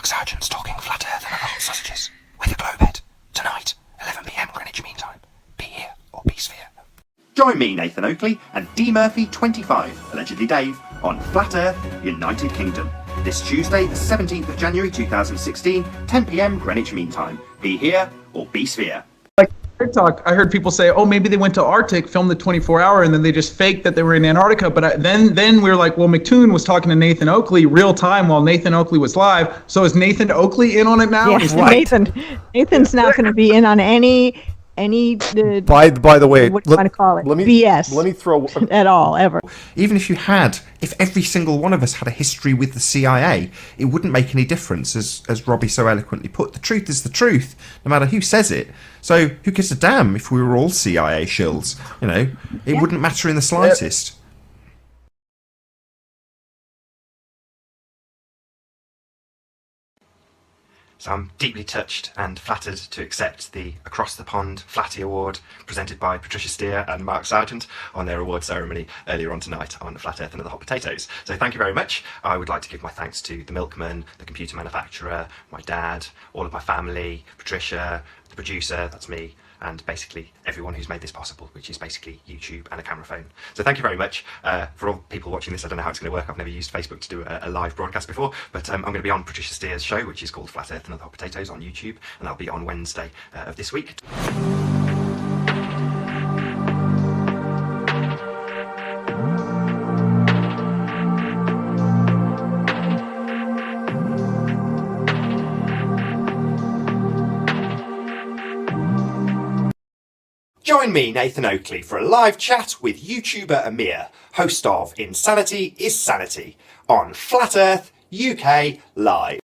Sargent's talking flat earth and hot sausages with a glow bed tonight, 11 p.m. Greenwich Mean Time. Be here or be sphere. Join me, Nathan Oakley, and D Murphy 25, allegedly Dave, on Flat Earth, United Kingdom. This Tuesday, the 17th of January 2016, 10 p.m. Greenwich Mean Time. Be here or be sphere. Like TikTok, I heard people say, oh, maybe they went to Arctic, filmed the 24-hour, and then they just faked that they were in Antarctica. But then we were like, well, McToon was talking to Nathan Oakley real time while Nathan Oakley was live. So is Nathan Oakley in on it now? Yes, Nathan's not going to be in on any by the way, what do you want to call it? BS. Let me throw at all ever. Even if every single one of us had a history with the CIA, it wouldn't make any difference, as Robbie so eloquently put. The truth is the truth, no matter who says it. So who gives a damn if we were all CIA shills? You know, it wouldn't matter in the slightest. So I'm deeply touched and flattered to accept the Across the Pond Flatty Award presented by Patricia Steer and Mark Sargent on their award ceremony earlier on tonight on Flat Earth and Other Hot Potatoes. So thank you very much. I would like to give my thanks to the milkman, the computer manufacturer, my dad, all of my family, Patricia, the producer, that's me, and basically everyone who's made this possible, which is basically YouTube and a camera phone. So thank you very much. For all people watching this, I don't know how it's going to work. I've never used Facebook to do a live broadcast before, but I'm going to be on Patricia Steer's show, which is called Flat Earth and Other Hot Potatoes on YouTube, and that'll be on Wednesday of this week. Join me, Nathan Oakley, for a live chat with YouTuber Amir, host of Insanity is Sanity, on Flat Earth UK Live.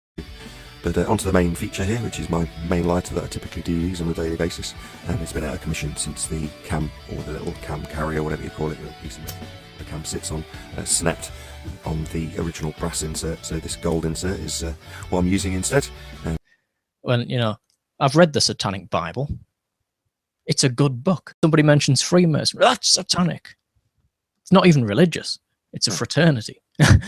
But onto the main feature here, which is my main lighter that I typically do use on a daily basis. And it's been out of commission since the cam, or the little cam carrier, whatever you call it, the piece the cam sits on, snapped on the original brass insert. So this gold insert is what I'm using instead. Well, you know, I've read the Satanic Bible. It's a good book. Somebody mentions Freemasonry. That's satanic. It's not even religious. It's a fraternity. I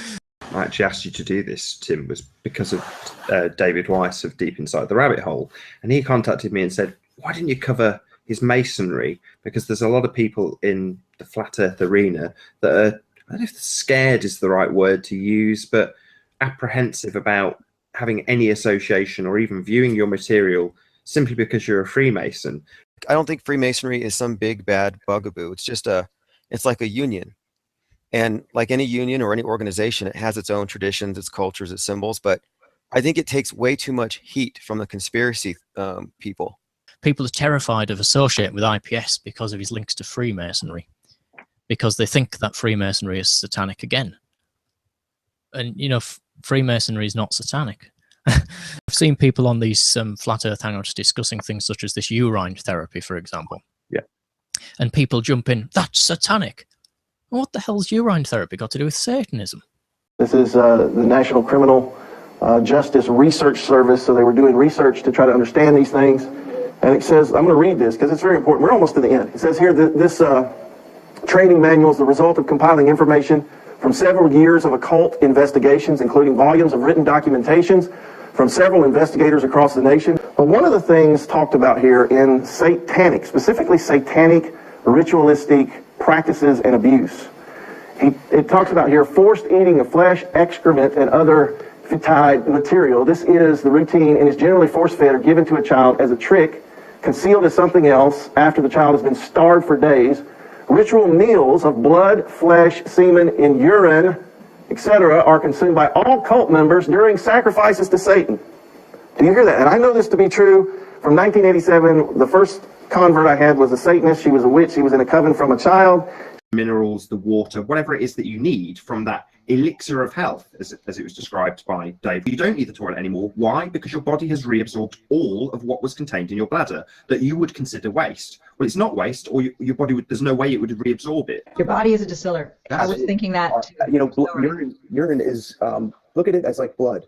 actually asked you to do this, Tim, was because of David Weiss of Deep Inside the Rabbit Hole. And he contacted me and said, why didn't you cover his masonry? Because there's a lot of people in the flat earth arena that are, I don't know if scared is the right word to use, but apprehensive about having any association or even viewing your material simply because you're a Freemason. I don't think Freemasonry is some big bad bugaboo. It's just it's like a union. And like any union or any organization, it has its own traditions, its cultures, its symbols. But I think it takes way too much heat from the conspiracy people. People are terrified of associating with IPS because of his links to Freemasonry, because they think that Freemasonry is satanic again. And, you know, Freemasonry is not satanic. I've seen people on these flat earth hangouts discussing things such as this urine therapy, for example. Yeah. And people jump in, that's satanic. Well, what the hell's urine therapy got to do with Satanism? This is the National Criminal Justice Research Service, so they were doing research to try to understand these things. And it says, I'm going to read this because it's very important. We're almost to the end. It says here that this training manual is the result of compiling information from several years of occult investigations, including volumes of written documentations from several investigators across the nation. But one of the things talked about here in satanic, specifically satanic ritualistic practices and abuse, it talks about here forced eating of flesh, excrement, and other fetid material. This is the routine and is generally force-fed or given to a child as a trick, concealed as something else after the child has been starved for days. Ritual meals of blood, flesh, semen, and urine, etc., are consumed by all cult members during sacrifices to Satan. Do you hear that? And I know this to be true. From 1987, the first convert I had was a Satanist. She was a witch. She was in a coven from a child. Minerals, the water, whatever it is that you need from that elixir of health, as it was described by Dave. You don't need the toilet anymore. Why? Because your body has reabsorbed all of what was contained in your bladder that you would consider waste. Well, it's not waste, or your body would, there's no way it would reabsorb it. Your body is a distiller. I was thinking that too. You know, urine is, look at it as like blood.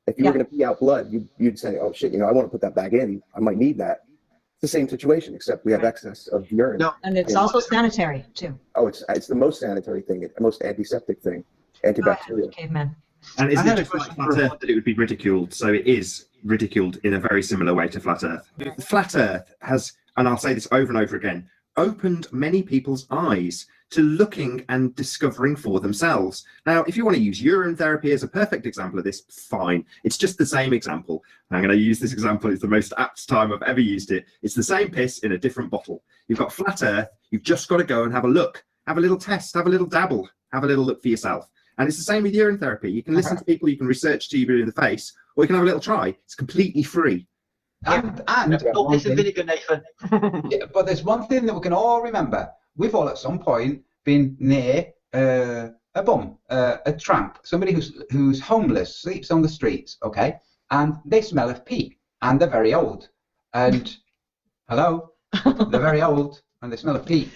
If you were going to pee out blood, you'd say, oh shit, you know, I want to put that back in. I might need that. It's the same situation, except we have excess of urine. No. And it's also sanitary too. Oh, it's the most sanitary thing, the most antiseptic thing, antibacterial. Cavemen. And isn't I it had a just like question flat for- Earth that it would be ridiculed? So it is ridiculed in a very similar way to flat Earth. Flat Earth has, and I'll say this over and over again, opened many people's eyes to looking and discovering for themselves. Now, if you want to use urine therapy as a perfect example of this, fine. It's just the same example. I'm going to use this example. It's the most apt time I've ever used it. It's the same piss in a different bottle. You've got flat Earth. You've just got to go and have a look, have a little test, have a little dabble, have a little look for yourself. And it's the same with urine therapy. You can listen to people, you can research TB in the face, or you can have a little try. It's completely free. And Don't piss in vinegar, Nathan. yeah, but there's one thing that we can all remember. We've all at some point been near a bum, a tramp, somebody who's homeless, sleeps on the streets, okay? And they smell of pee, and they're very old. And, hello? They're very old, and they smell of pee.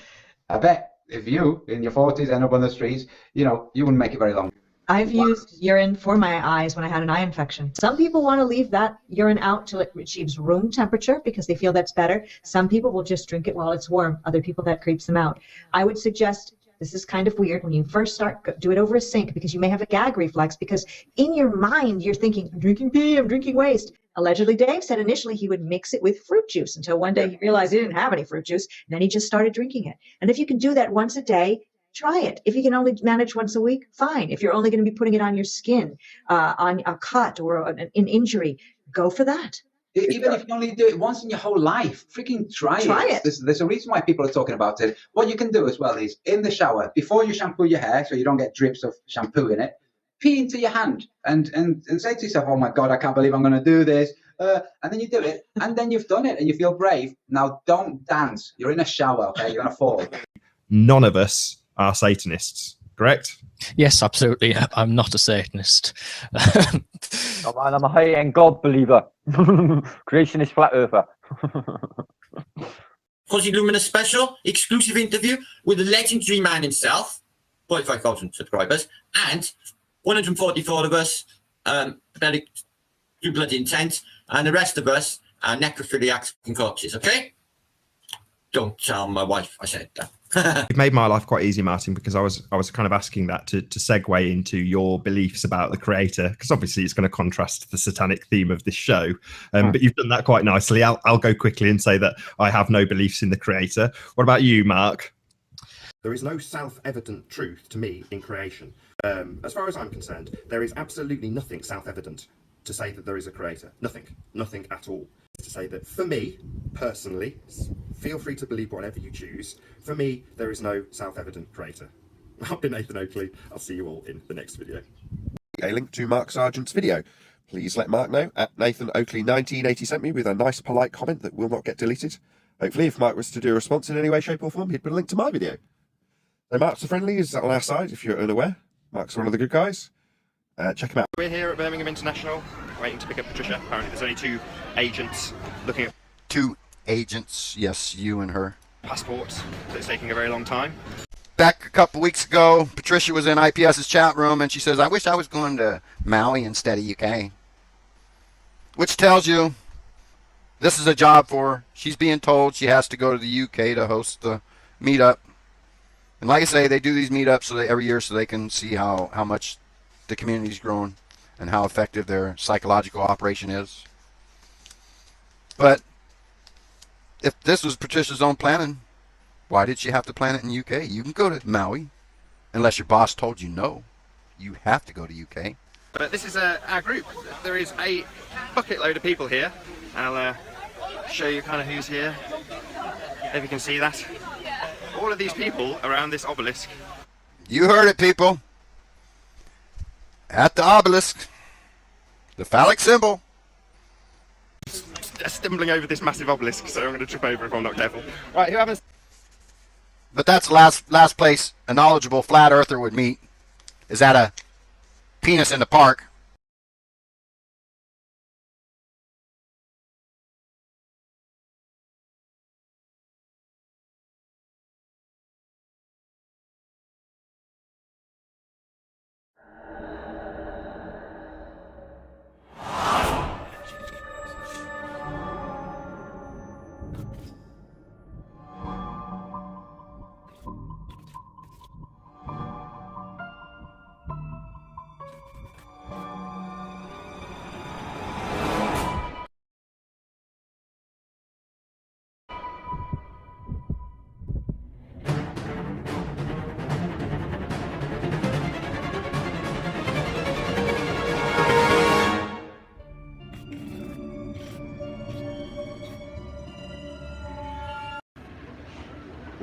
I bet if you, in your 40s, end up on the streets, you know, you wouldn't make it very long. I've used urine for my eyes when I had an eye infection. Some people want to leave that urine out till it achieves room temperature because they feel that's better. Some people will just drink it while it's warm. Other people, that creeps them out. I would suggest, this is kind of weird, when you first start, do it over a sink because you may have a gag reflex because in your mind you're thinking, I'm drinking pee, I'm drinking waste. Allegedly, Dave said initially he would mix it with fruit juice until one day he realized he didn't have any fruit juice, and then he just started drinking it. And if you can do that once a day, try it. If you can only manage once a week, fine. If you're only going to be putting it on your skin, on a cut or an injury, go for that. Even if you only do it once in your whole life, freaking try it. There's a reason why people are talking about it. What you can do as well is, in the shower, before you shampoo your hair, so you don't get drips of shampoo in it, pee into your hand and say to yourself, oh my God, I can't believe I'm going to do this. And then you do it, and then you've done it, and you feel brave. Now, don't dance. You're in a shower, okay? You're going to fall. None of us are Satanists, correct? Yes, absolutely. I'm not a Satanist. Oh, man, I'm a high-end God believer. Creationist flat earther. Fuzzy Luminous special, exclusive interview with the legendary man himself, 45,000 subscribers, and 144 of us very too bloody intense, and the rest of us are necrophiliacs and corpses, okay? Don't tell my wife I said that. You've made my life quite easy, Martin, because I was kind of asking that to segue into your beliefs about the creator, because obviously it's going to contrast the satanic theme of this show. But you've done that quite nicely. I'll go quickly and say that I have no beliefs in the creator. What about you, Mark? There is no self-evident truth to me in creation. As far as I'm concerned, there is absolutely nothing self-evident to say that there is a creator. Nothing at all. To say that for me, personally, feel free to believe whatever you choose. For me, there is no self-evident creator. I've been Nathan Oakley. I'll see you all in the next video. A link to Mark Sargent's video. Please let Mark know at Nathan Oakley 1980 sent me with a nice polite comment that will not get deleted. Hopefully, if Mark was to do a response in any way, shape or form, he'd put a link to my video. So Mark's the friendly, is on our side if you're unaware. Mark's one of the good guys. Check him out. We're here at Birmingham International, waiting to pick up Patricia. Apparently there's only 2 agents looking at 2 agents, yes, you and her. passports. So it's taking a very long time. Back a couple weeks ago, Patricia was in IPS's chat room and she says, I wish I was going to Maui instead of UK. Which tells you this is a job for her. She's being told she has to go to the UK to host the meetup. And like I say, they do these meetups so every year so they can see how much the community's grown and how effective their psychological operation is. But if this was Patricia's own planning, why did she have to plan it in UK? You can go to Maui, unless your boss told you no. You have to go to UK. But this is our group. There is a bucket load of people here. I'll show you kind of who's here, if you can see that. All of these people around this obelisk. You heard it, people. At the obelisk, the phallic symbol. Stumbling over this massive obelisk, so I'm going to trip over if I'm not careful. Right, who haven't... But that's the last place a knowledgeable flat earther would meet, is at a penis in the park.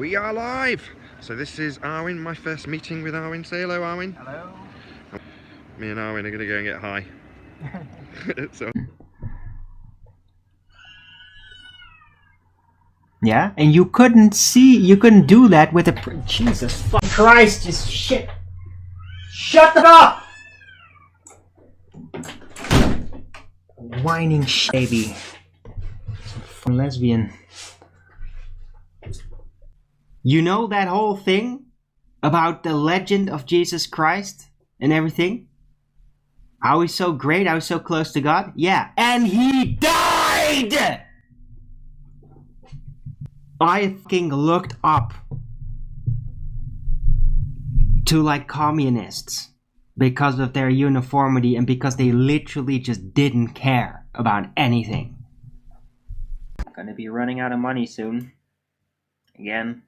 We are live! So this is Arwijn, my first meeting with Arwijn. Say hello, Arwijn. Hello. Me and Arwijn are going to go and get high. So. Yeah, and you couldn't do that with a... Jesus fucking Christ, just shit. Shut up! Whining baby. Some lesbian. You know that whole thing about the legend of Jesus Christ and everything? How he's so great, how he's so close to God? Yeah. And he died! I fucking looked up to like communists because of their uniformity and because they literally just didn't care about anything. Gonna be running out of money soon. Again.